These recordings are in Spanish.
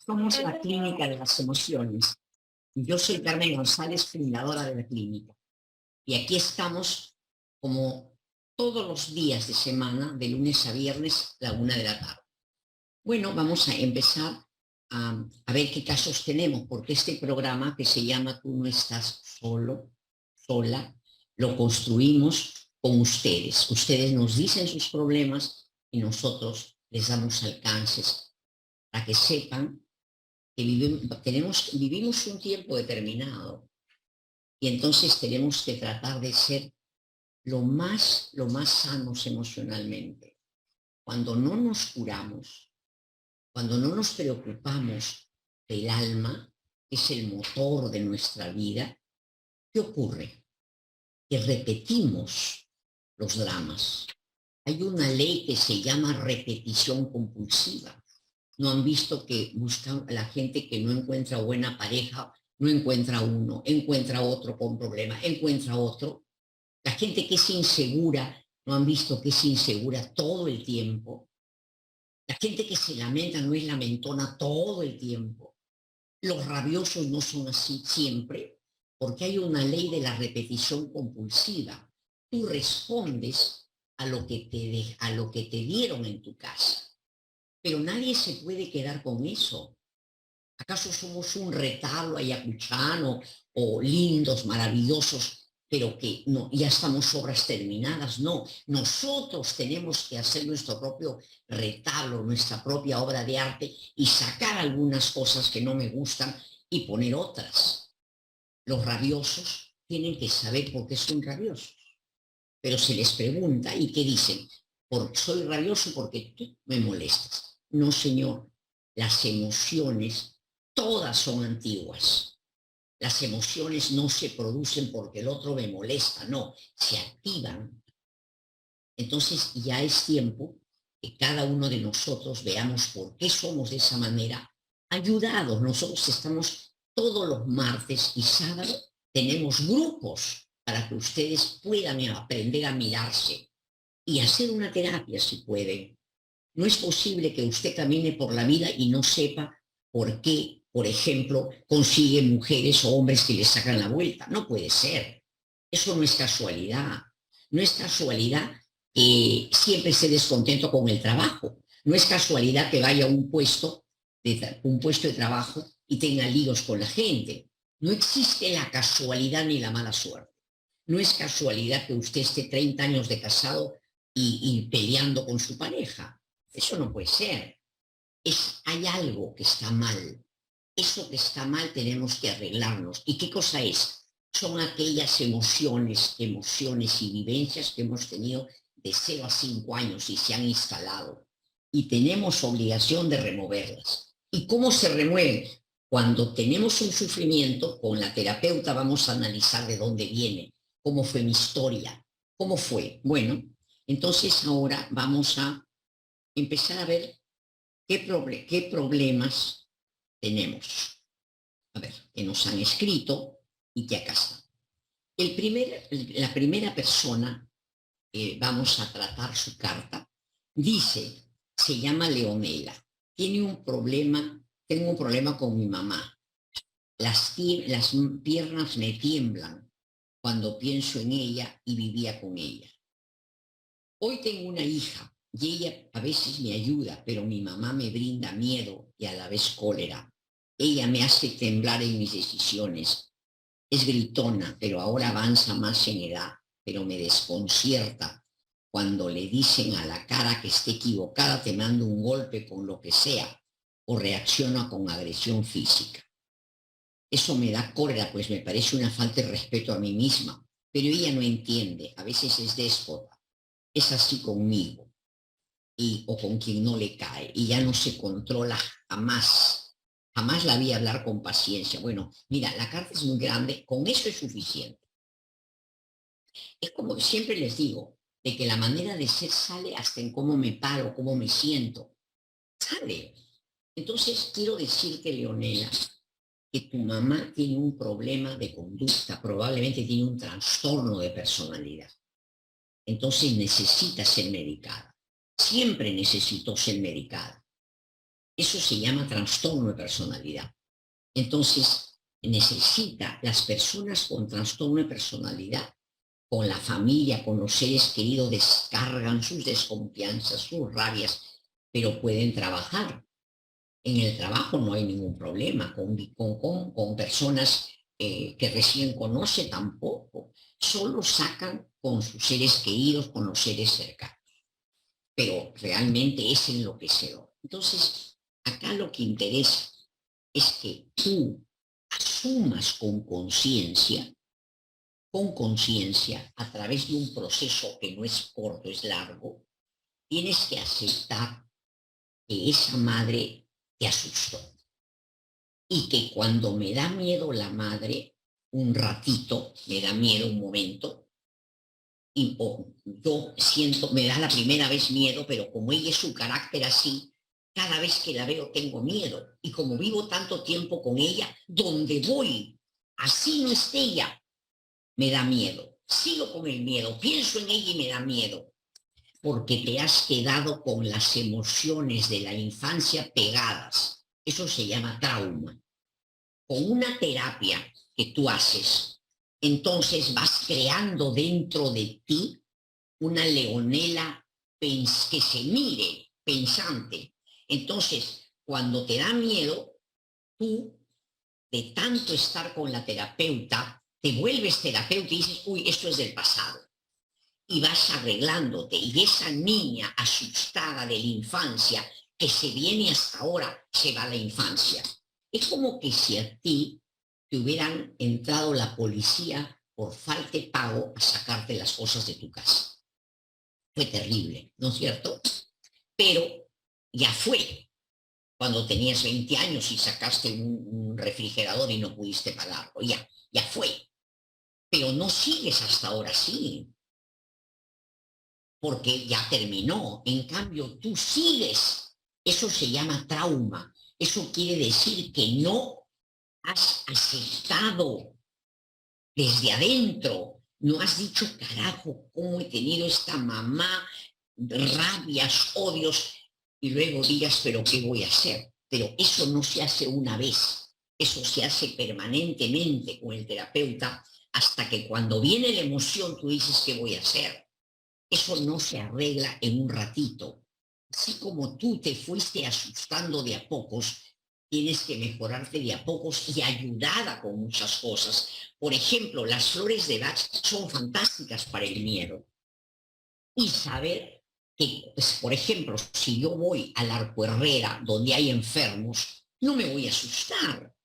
Somos la Clínica de las Emociones. Yo soy Carmen González, fundadora de la clínica. Y aquí estamos como todos los días de semana, de lunes a viernes, a la 1 de la tarde. Bueno, vamos a empezar a ver qué casos tenemos, porque este programa que se llama Tú no estás solo, sola, lo construimos con ustedes. Ustedes nos dicen sus problemas y nosotros les damos alcances para que sepan que vivimos un tiempo determinado y entonces tenemos que tratar de ser lo más sanos emocionalmente. Cuando no nos curamos, cuando no nos preocupamos del alma, que es el motor de nuestra vida, ¿qué ocurre? Que repetimos los dramas. Hay una ley que se llama repetición compulsiva. ¿No han visto que buscan a la gente que no encuentra buena pareja, no encuentra uno, encuentra otro con problema, encuentra otro? La gente que es insegura, ¿no han visto que es insegura todo el tiempo? La gente que se lamenta no es lamentona todo el tiempo. Los rabiosos no son así siempre, porque hay una ley de la repetición compulsiva. Tú respondes a lo que te dieron en tu casa. Pero nadie se puede quedar con eso. ¿Acaso somos un retablo ayacuchano o lindos, maravillosos, pero que no, ya estamos obras terminadas? No, nosotros tenemos que hacer nuestro propio retablo, nuestra propia obra de arte y sacar algunas cosas que no me gustan y poner otras. Los rabiosos tienen que saber por qué son rabiosos. Pero se les pregunta, ¿y qué dicen? Soy rabioso porque tú me molestas. No, señor, las emociones todas son antiguas. Las emociones no se producen porque el otro me molesta, no, se activan. Entonces ya es tiempo que cada uno de nosotros veamos por qué somos de esa manera, ayudados. Nosotros estamos todos los martes y sábados, tenemos grupos para que ustedes puedan aprender a mirarse y hacer una terapia si pueden. No es posible que usted camine por la vida y no sepa por qué, por ejemplo, consigue mujeres o hombres que le sacan la vuelta. No puede ser. Eso no es casualidad. No es casualidad que siempre esté descontento con el trabajo. No es casualidad que vaya a un puesto de trabajo y tenga líos con la gente. No existe la casualidad ni la mala suerte. No es casualidad que usted esté 30 años de casado y peleando con su pareja. Eso no puede ser. Hay algo que está mal. Eso que está mal tenemos que arreglarnos. ¿Y qué cosa es? Son aquellas emociones y vivencias que hemos tenido de 0 a 5 años y se han instalado. Y tenemos obligación de removerlas. ¿Y cómo se remueven? Cuando tenemos un sufrimiento, con la terapeuta vamos a analizar de dónde viene, cómo fue mi historia, cómo fue. Bueno, entonces ahora vamos a empezar a ver qué problemas tenemos. A ver, que nos han escrito y que acá está. La primera persona, vamos a tratar su carta, dice, se llama Leonela, tengo un problema con mi mamá. Las piernas me tiemblan cuando pienso en ella y vivía con ella. Hoy tengo una hija y ella a veces me ayuda, pero mi mamá me brinda miedo y a la vez cólera. Ella me hace temblar en mis decisiones. Es gritona, pero ahora avanza más en edad, pero me desconcierta cuando le dicen a la cara que esté equivocada, te mando un golpe con lo que sea, o reacciona con agresión física. Eso me da cólera, pues me parece una falta de respeto a mí misma, pero ella no entiende, a veces es déspota. Es así conmigo o con quien no le cae y ya no se controla jamás. Jamás la vi hablar con paciencia. Bueno, mira, la carta es muy grande, con eso es suficiente. Es como siempre les digo, de que la manera de ser sale hasta en cómo me paro, cómo me siento. Sale. Entonces quiero decirte, Leonela, que tu mamá tiene un problema de conducta, probablemente tiene un trastorno de personalidad. Entonces necesita ser medicada. Siempre necesitó ser medicada. Eso se llama trastorno de personalidad. Entonces, las personas con trastorno de personalidad, con la familia, con los seres queridos, descargan sus desconfianzas, sus rabias, pero pueden trabajar. En el trabajo no hay ningún problema, con personas que recién conoce tampoco. Solo sacan con sus seres queridos, con los seres cercanos. Pero realmente es enloquecedor. Entonces, acá lo que interesa es que tú asumas con conciencia, a través de un proceso que no es corto, es largo, tienes que aceptar que esa madre te asustó. Y que cuando me da miedo la madre, un ratito, me da miedo un momento, y yo siento, me da la primera vez miedo, pero como ella es su carácter así, cada vez que la veo tengo miedo. Y como vivo tanto tiempo con ella, donde voy, así no esté ella, me da miedo. Sigo con el miedo, pienso en ella y me da miedo. Porque te has quedado con las emociones de la infancia pegadas. Eso se llama trauma. Con una terapia que tú haces, entonces vas creando dentro de ti una leonela que se mire, pensante. Entonces, cuando te da miedo, tú, de tanto estar con la terapeuta, te vuelves terapeuta y dices, uy, esto es del pasado. Y vas arreglándote. Y esa niña asustada de la infancia que se viene hasta ahora, se va a la infancia. Es como que si a ti te hubieran entrado la policía por falta de pago a sacarte las cosas de tu casa. Fue terrible, ¿no es cierto? Pero ya fue. Cuando tenías 20 años y sacaste un refrigerador y no pudiste pagarlo, ya fue. Pero no sigues hasta ahora así, porque ya terminó. En cambio, tú sigues. Eso se llama trauma. Eso quiere decir que no has aceptado desde adentro. No has dicho, carajo, cómo he tenido esta mamá, rabias, odios, y luego digas, pero ¿qué voy a hacer? Pero eso no se hace una vez. Eso se hace permanentemente con el terapeuta hasta que cuando viene la emoción tú dices, ¿qué voy a hacer? Eso no se arregla en un ratito. Así como tú te fuiste asustando de a pocos, tienes que mejorarte de a pocos y ayudada con muchas cosas. Por ejemplo, las flores de Bach son fantásticas para el miedo. Y saber que, pues, por ejemplo, si yo voy al Arco Herrera, donde hay enfermos, no me voy a asustar.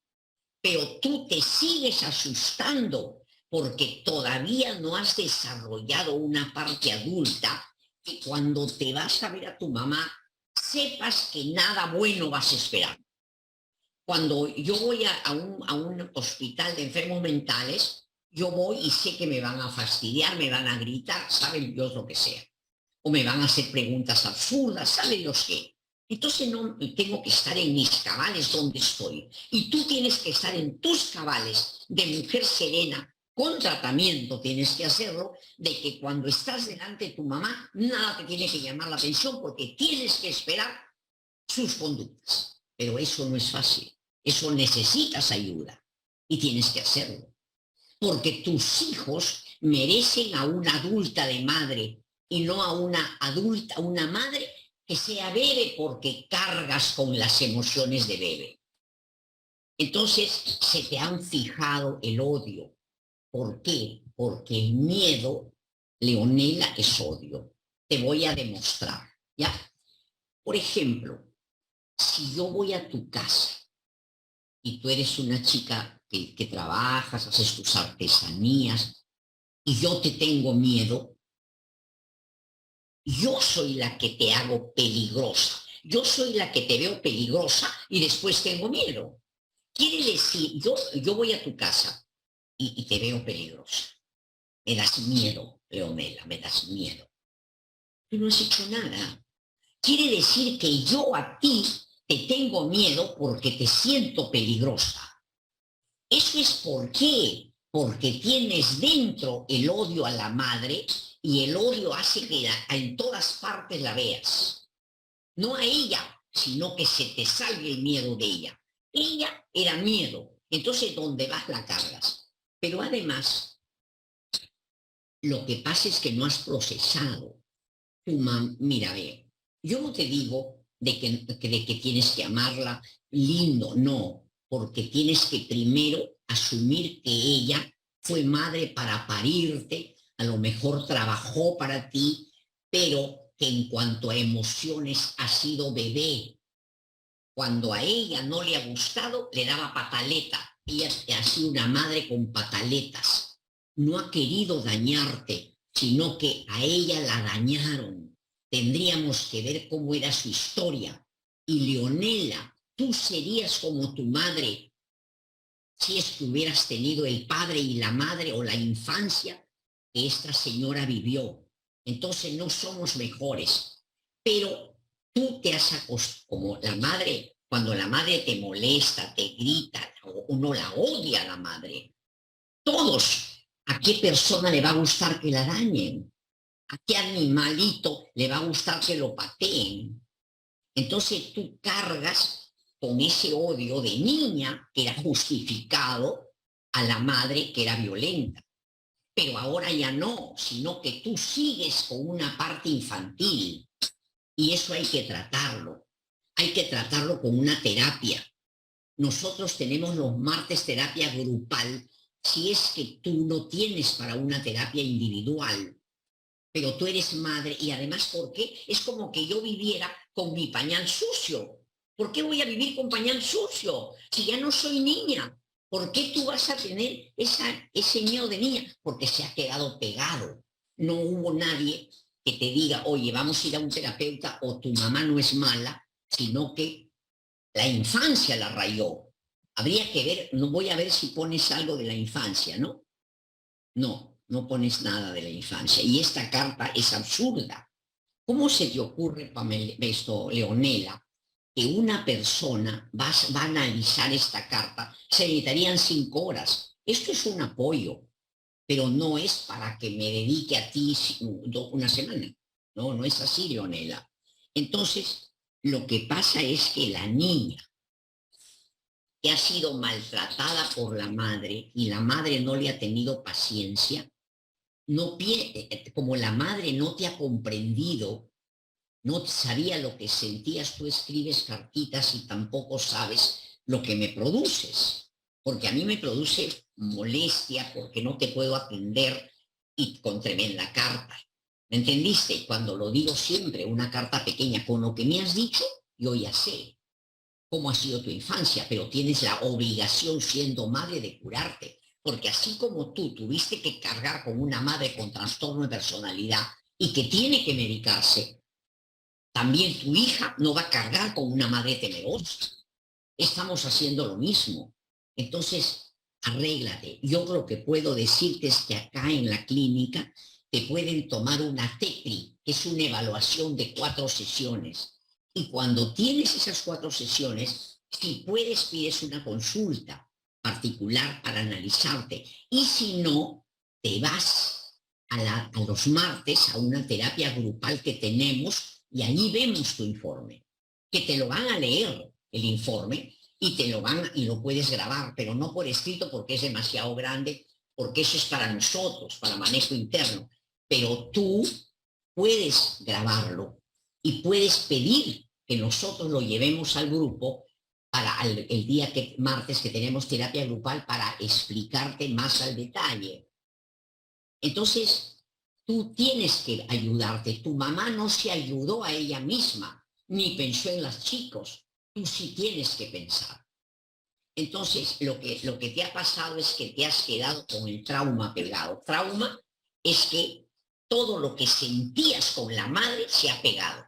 Pero tú te sigues asustando porque todavía no has desarrollado una parte adulta que cuando te vas a ver a tu mamá, sepas que nada bueno vas a esperar. Cuando yo voy a un hospital de enfermos mentales, yo voy y sé que me van a fastidiar, me van a gritar, saben Dios lo que sea. O me van a hacer preguntas absurdas, saben Dios qué. Entonces no tengo que estar en mis cabales donde estoy. Y tú tienes que estar en tus cabales de mujer serena, con tratamiento tienes que hacerlo, de que cuando estás delante de tu mamá, nada te tiene que llamar la atención porque tienes que esperar sus conductas. Pero eso no es fácil. Eso necesitas ayuda y tienes que hacerlo. Porque tus hijos merecen a una adulta de madre y no a una adulta, una madre que sea bebé porque cargas con las emociones de bebé. Entonces se te han fijado el odio. ¿Por qué? Porque el miedo, Leonela, es odio. Te voy a demostrar, ¿ya? Por ejemplo, si yo voy a tu casa y tú eres una chica que trabajas, haces tus artesanías y yo te tengo miedo, yo soy la que te hago peligrosa. Yo soy la que te veo peligrosa y después tengo miedo. Quiere decir, yo voy a tu casa y te veo peligrosa. Me das miedo, Leonela, me das miedo. Tú no has hecho nada. Quiere decir que yo a ti te tengo miedo porque te siento peligrosa. Eso es por qué. Porque tienes dentro el odio a la madre y el odio hace que en todas partes la veas. No a ella, sino que se te salga el miedo de ella. Ella era miedo, entonces donde vas la cargas. Pero además, lo que pasa es que no has procesado. Mira, ve, yo no te digo de que tienes que amarla lindo, no, porque tienes que primero asumir que ella fue madre para parirte, a lo mejor trabajó para ti, pero que en cuanto a emociones ha sido bebé. Cuando a ella no le ha gustado, le daba pataleta. Ella ha sido una madre con pataletas. No ha querido dañarte, sino que a ella la dañaron. Tendríamos que ver cómo era su historia. Y Leonela, tú serías como tu madre si es que hubieras tenido el padre y la madre o la infancia que esta señora vivió. Entonces no somos mejores, pero tú te has acostumbrado, como la madre, cuando la madre te molesta, te grita, o uno la odia a la madre. Todos, ¿a qué persona le va a gustar que la dañen? ¿A qué animalito le va a gustar que lo pateen? Entonces tú cargas con ese odio de niña que era justificado a la madre que era violenta. Pero ahora ya no, sino que tú sigues con una parte infantil y eso hay que tratarlo. Hay que tratarlo con una terapia. Nosotros tenemos los martes terapia grupal si es que tú no tienes para una terapia individual. Pero tú eres madre y además, ¿por qué? Es como que yo viviera con mi pañal sucio. ¿Por qué voy a vivir con pañal sucio si ya no soy niña? ¿Por qué tú vas a tener ese miedo de niña? Porque se ha quedado pegado. No hubo nadie que te diga, oye, vamos a ir a un terapeuta o tu mamá no es mala, sino que la infancia la rayó. Habría que ver, no voy a ver si pones algo de la infancia, ¿no? No, no pones nada de la infancia. Y esta carta es absurda. ¿Cómo se te ocurre, Pamela, esto, Leonela, que una persona va a analizar esta carta? Se necesitarían 5 horas. Esto es un apoyo, pero no es para que me dedique a ti una semana. No, no es así, Leonela. Entonces, lo que pasa es que la niña que ha sido maltratada por la madre y la madre no le ha tenido paciencia, no, como la madre no te ha comprendido, no sabía lo que sentías, tú escribes cartitas y tampoco sabes lo que me produces, porque a mí me produce molestia porque no te puedo atender y con tremenda carta. ¿Me entendiste? Cuando lo digo siempre, una carta pequeña, con lo que me has dicho, yo ya sé cómo ha sido tu infancia, pero tienes la obligación siendo madre de curarte, porque así como tú tuviste que cargar con una madre con trastorno de personalidad y que tiene que medicarse, también tu hija no va a cargar con una madre temerosa. Estamos haciendo lo mismo. Entonces, arréglate. Yo lo que puedo decirte es que acá en la clínica te pueden tomar una TEPRI, que es una evaluación de 4 sesiones. Y cuando tienes esas 4 sesiones, si puedes, pides una consulta particular para analizarte. Y si no, te vas a los martes a una terapia grupal que tenemos y ahí vemos tu informe, que te lo van a leer el informe y te lo van y lo puedes grabar, pero no por escrito porque es demasiado grande, porque eso es para nosotros, para manejo interno. Pero tú puedes grabarlo y puedes pedir que nosotros lo llevemos al grupo para el día martes que tenemos terapia grupal para explicarte más al detalle. Entonces, tú tienes que ayudarte. Tu mamá no se ayudó a ella misma, ni pensó en los chicos. Tú sí tienes que pensar. Entonces, lo que te ha pasado es que te has quedado con el trauma pegado. Trauma es que todo lo que sentías con la madre se ha pegado.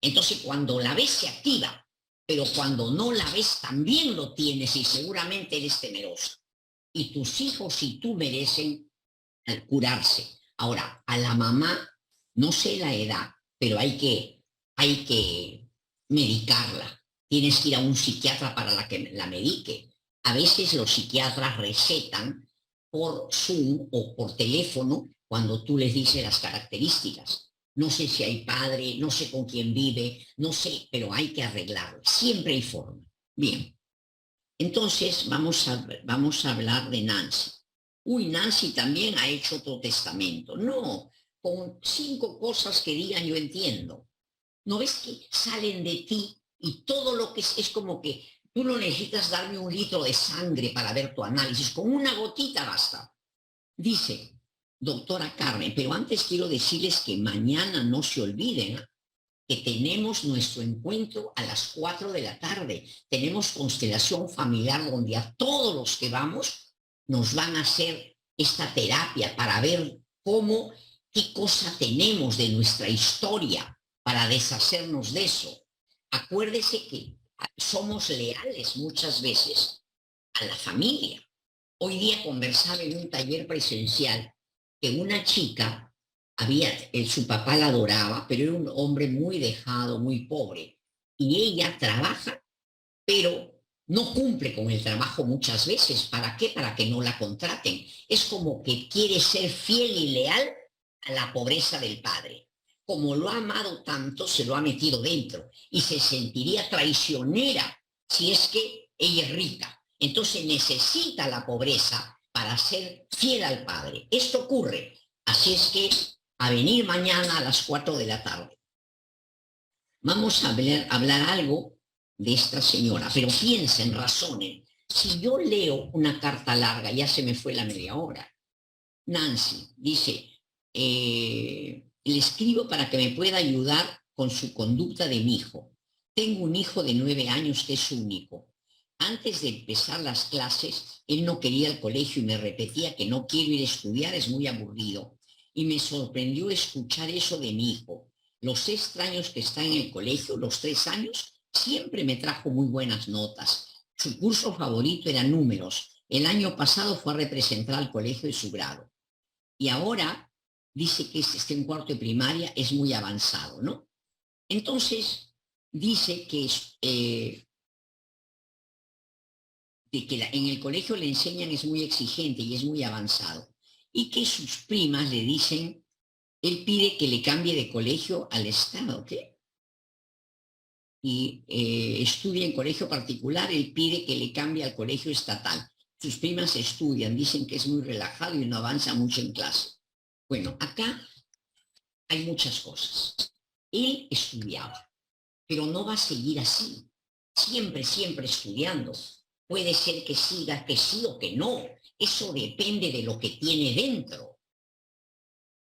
Entonces, cuando la ves se activa, pero cuando no la ves también lo tienes y seguramente eres temerosa. Y tus hijos y tú merecen curarse. Ahora, a la mamá, no sé la edad, pero hay que medicarla. Tienes que ir a un psiquiatra para que la medique. A veces los psiquiatras recetan por Zoom o por teléfono cuando tú les dices las características. no sé si hay padre, no sé con quién vive, no sé, pero hay que arreglarlo. Siempre hay forma. Bien. Entonces vamos a hablar de Nancy. Uy, Nancy también ha hecho otro testamento. No, con 5 cosas que digan yo entiendo. ¿No ves que salen de ti y todo lo que es como que tú no necesitas darme 1 litro de sangre para ver tu análisis, con una gotita basta? Dice, doctora Carmen, pero antes quiero decirles que mañana no se olviden que tenemos nuestro encuentro a las 4 de la tarde. Tenemos constelación familiar donde a todos los que vamos nos van a hacer esta terapia para ver cómo, qué cosa tenemos de nuestra historia para deshacernos de eso. Acuérdese que somos leales muchas veces a la familia. Hoy día conversaba en un taller presencial que una chica su papá la adoraba, pero era un hombre muy dejado, muy pobre. Y ella trabaja, pero no cumple con el trabajo muchas veces. ¿Para qué? Para que no la contraten. Es como que quiere ser fiel y leal a la pobreza del padre. Como lo ha amado tanto, se lo ha metido dentro y se sentiría traicionera si es que ella es rica. Entonces necesita la pobreza para ser fiel al padre. Esto ocurre. Así es que a venir mañana a las 4 de la tarde. Vamos a hablar algo de esta señora, pero piensen, razonen. Si yo leo una carta larga, ya se me fue la media hora. Nancy dice, le escribo para que me pueda ayudar con su conducta de mi hijo. Tengo un hijo de 9 años que es único. Antes de empezar las clases, él no quería el colegio y me repetía que no quiero ir a estudiar, es muy aburrido. Y me sorprendió escuchar eso de mi hijo. Los 6 años que está en el colegio, los 3 años, siempre me trajo muy buenas notas. Su curso favorito era números. El año pasado fue a representar al colegio de su grado. Y ahora dice que está en 4º de primaria, es muy avanzado, ¿no? Entonces, dice que en el colegio le enseñan es muy exigente y es muy avanzado. Y que sus primas le dicen, él pide que le cambie de colegio al Estado, ¿qué? Y estudia en colegio particular, él pide que le cambie al colegio estatal. Sus primas estudian, dicen que es muy relajado y no avanza mucho en clase. Bueno, acá hay muchas cosas. Él estudiaba, pero no va a seguir así. Siempre, siempre estudiando. Puede ser que siga que sí o que no. Eso depende de lo que tiene dentro.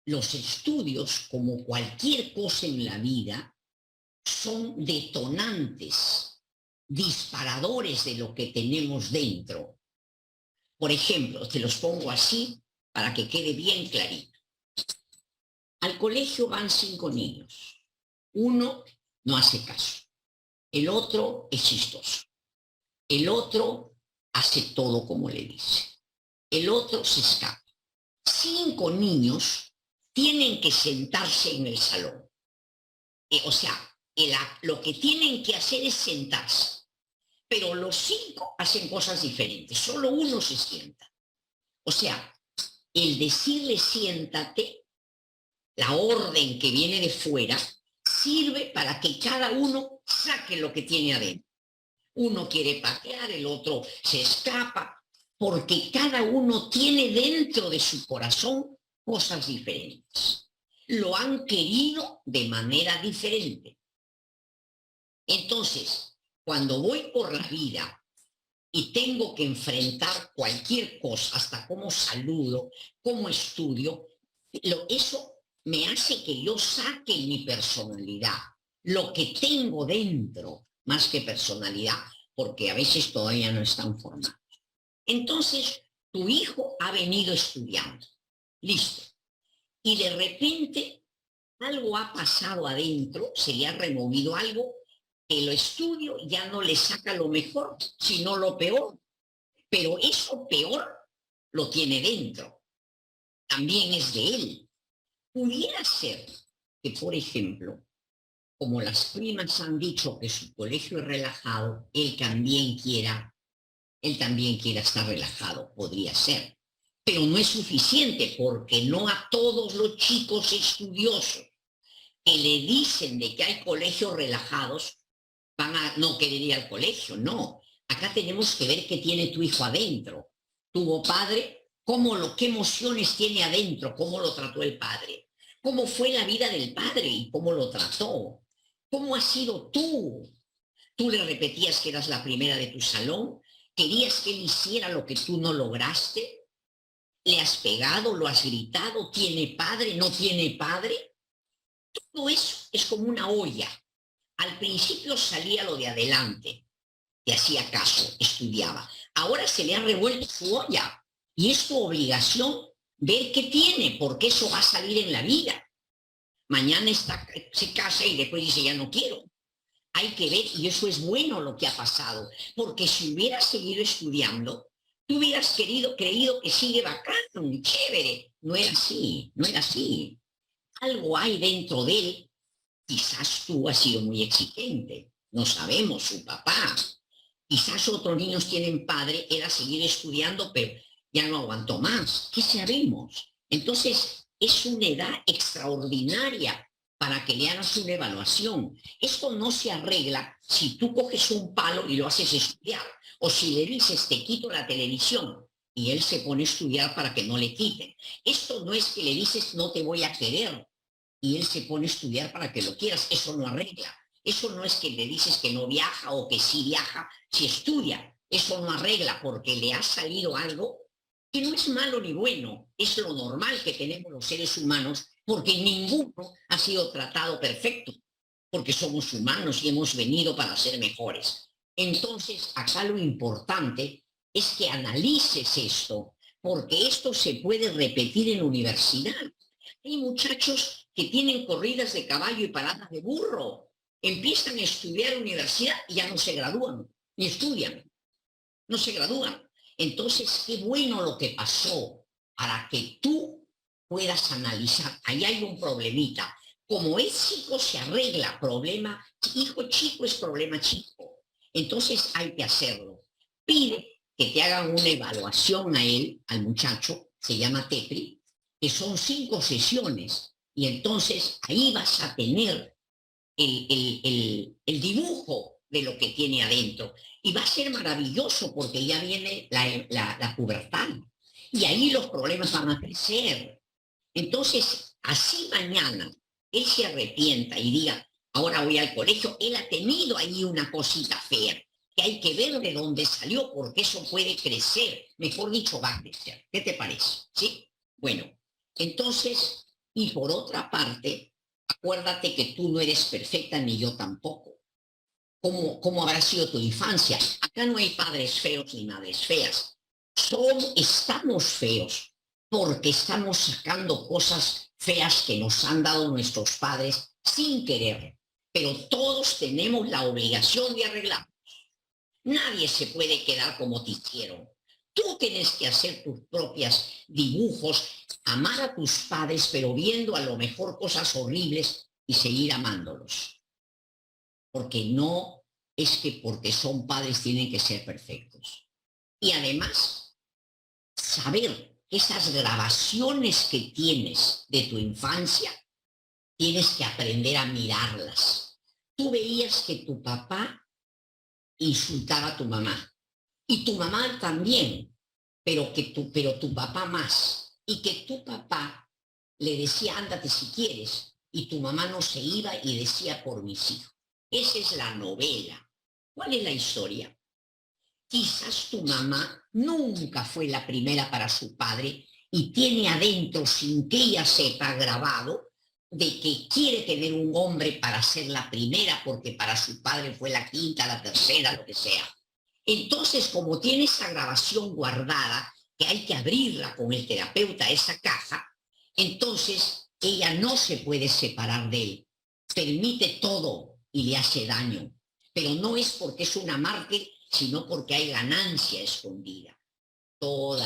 Los estudios, como cualquier cosa en la vida, son detonantes, disparadores de lo que tenemos dentro. Por ejemplo, te los pongo así para que quede bien clarito. Al colegio van 5 niños. Uno no hace caso. El otro es chistoso. El otro hace todo como le dice. El otro se escapa. 5 niños tienen que sentarse en el salón. O sea, lo que tienen que hacer es sentarse. Pero los 5 hacen cosas diferentes. Solo uno se sienta. O sea, el decirle siéntate, la orden que viene de fuera, sirve para que cada uno saque lo que tiene adentro. Uno quiere patear, el otro se escapa, porque cada uno tiene dentro de su corazón cosas diferentes. Lo han querido de manera diferente. Entonces, cuando voy por la vida y tengo que enfrentar cualquier cosa, hasta cómo saludo, cómo estudio, eso me hace que yo saque mi personalidad, lo que tengo dentro, más que personalidad, porque a veces todavía no están formados. Entonces, tu hijo ha venido estudiando, listo, y de repente algo ha pasado adentro, se le ha removido algo, que lo estudio ya no le saca lo mejor, sino lo peor, pero eso peor lo tiene dentro, también es de él. Pudiera ser que, por ejemplo, como las primas han dicho que su colegio es relajado, él también quiera estar relajado, podría ser. Pero no es suficiente porque no a todos los chicos estudiosos que le dicen de que hay colegios relajados, van a no querer ir al colegio. No, acá tenemos que ver qué tiene tu hijo adentro. Tuvo padre, qué emociones tiene adentro, cómo lo trató el padre, cómo fue la vida del padre y cómo lo trató, cómo has sido tú. Tú le repetías que eras la primera de tu salón, querías que él hiciera lo que tú no lograste, le has pegado, lo has gritado, tiene padre, no tiene padre. Todo eso es como una olla. Al principio salía lo de adelante, te hacía caso, estudiaba. Ahora se le ha revuelto su olla y es tu obligación ver qué tiene, porque eso va a salir en la vida. Mañana se casa y después dice, ya no quiero. Hay que ver, y eso es bueno lo que ha pasado, porque si hubieras seguido estudiando, tú hubieras creído que sigue bacano, chévere. No era así, no era así. Algo hay dentro de él. Quizás tú has sido muy exigente, no sabemos, su papá. Quizás otros niños tienen padre, era seguir estudiando, pero ya no aguantó más. ¿Qué sabemos? Entonces, es una edad extraordinaria para que le hagas una evaluación. Esto no se arregla si tú coges un palo y lo haces estudiar, o si le dices, te quito la televisión, y él se pone a estudiar para que no le quiten. Esto no es que le dices, no te voy a querer, y él se pone a estudiar para que lo quieras. Eso no arregla. Eso no es que le dices que no viaja o que sí viaja, si estudia. Eso no arregla porque le ha salido algo que no es malo ni bueno. Es lo normal que tenemos los seres humanos, porque ninguno ha sido tratado perfecto, porque somos humanos y hemos venido para ser mejores. Entonces, acá lo importante es que analices esto, porque esto se puede repetir en la universidad. Hay muchachos que tienen corridas de caballo y paradas de burro. Empiezan a estudiar universidad y ya no se gradúan, ni estudian, no se gradúan. Entonces, qué bueno lo que pasó para que tú puedas analizar. Ahí hay un problemita. Como es chico, se arregla. Problema, hijo chico es problema chico. Entonces hay que hacerlo. Pide que te hagan una evaluación a él, al muchacho, se llama TEPRI, que son 5 sesiones. Y entonces ahí vas a tener el dibujo de lo que tiene adentro. Y va a ser maravilloso porque ya viene la pubertad. Y ahí los problemas van a crecer. Entonces, así mañana él se arrepienta y diga, ahora voy al colegio, él ha tenido ahí una cosita fea, que hay que ver de dónde salió, porque eso puede crecer, mejor dicho, va a crecer. ¿Qué te parece? ¿Sí? Bueno, entonces, y por otra parte, acuérdate que tú no eres perfecta ni yo tampoco. ¿Cómo habrá sido tu infancia? Acá no hay padres feos ni madres feas. Estamos feos porque estamos sacando cosas feas que nos han dado nuestros padres sin querer. Pero todos tenemos la obligación de arreglar. Nadie se puede quedar como te hicieron. Tú tienes que hacer tus propios dibujos, amar a tus padres, pero viendo a lo mejor cosas horribles y seguir amándolos. Porque no es que porque son padres tienen que ser perfectos. Y además, saber esas grabaciones que tienes de tu infancia, tienes que aprender a mirarlas. Tú veías que tu papá insultaba a tu mamá, y tu mamá también, pero tu papá más, y que tu papá le decía, ándate si quieres, y tu mamá no se iba y decía, por mis hijos. Esa es la novela. ¿Cuál es la historia? Quizás tu mamá nunca fue la primera para su padre y tiene adentro, sin que ella sepa, grabado, de que quiere tener un hombre para ser la primera, porque para su padre fue la quinta, la tercera, lo que sea. Entonces, como tiene esa grabación guardada, que hay que abrirla con el terapeuta, esa caja, entonces ella no se puede separar de él. Permite todo y le hace daño. Pero no es porque es una mártir, sino porque hay ganancia escondida. Todos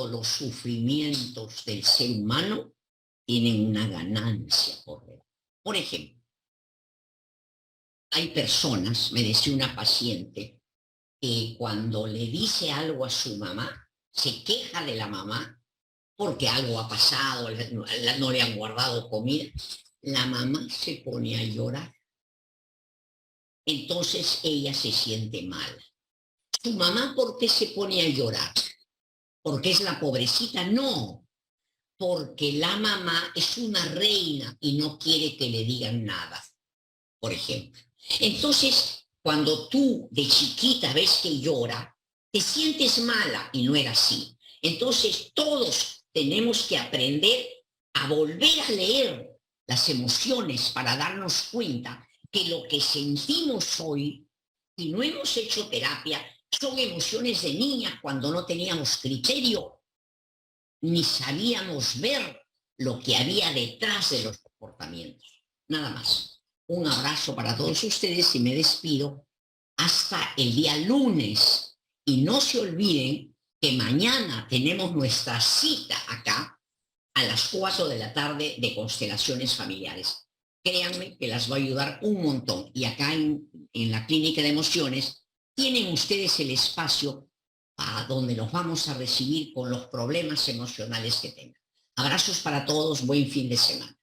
los sufrimientos del ser humano tienen una ganancia por ver. Por ejemplo, hay personas, me decía una paciente, que cuando le dice algo a su mamá, se queja de la mamá porque algo ha pasado, no le han guardado comida, la mamá se pone a llorar. Entonces ella se siente mal. ¿Su mamá por qué se pone a llorar? ¿Porque es la pobrecita? No, porque la mamá es una reina y no quiere que le digan nada, por ejemplo. Entonces, cuando tú de chiquita ves que llora, te sientes mala y no era así. Entonces, todos tenemos que aprender a volver a leer las emociones para darnos cuenta que lo que sentimos hoy, y no hemos hecho terapia, son emociones de niña cuando no teníamos criterio ni sabíamos ver lo que había detrás de los comportamientos. Nada más. Un abrazo para todos ustedes y me despido hasta el día lunes. Y no se olviden que mañana tenemos nuestra cita acá a las 4 de la tarde de constelaciones familiares. Créanme que las va a ayudar un montón. Y acá en la Clínica de Emociones tienen ustedes el espacio a donde nos vamos a recibir con los problemas emocionales que tengan. Abrazos para todos, buen fin de semana.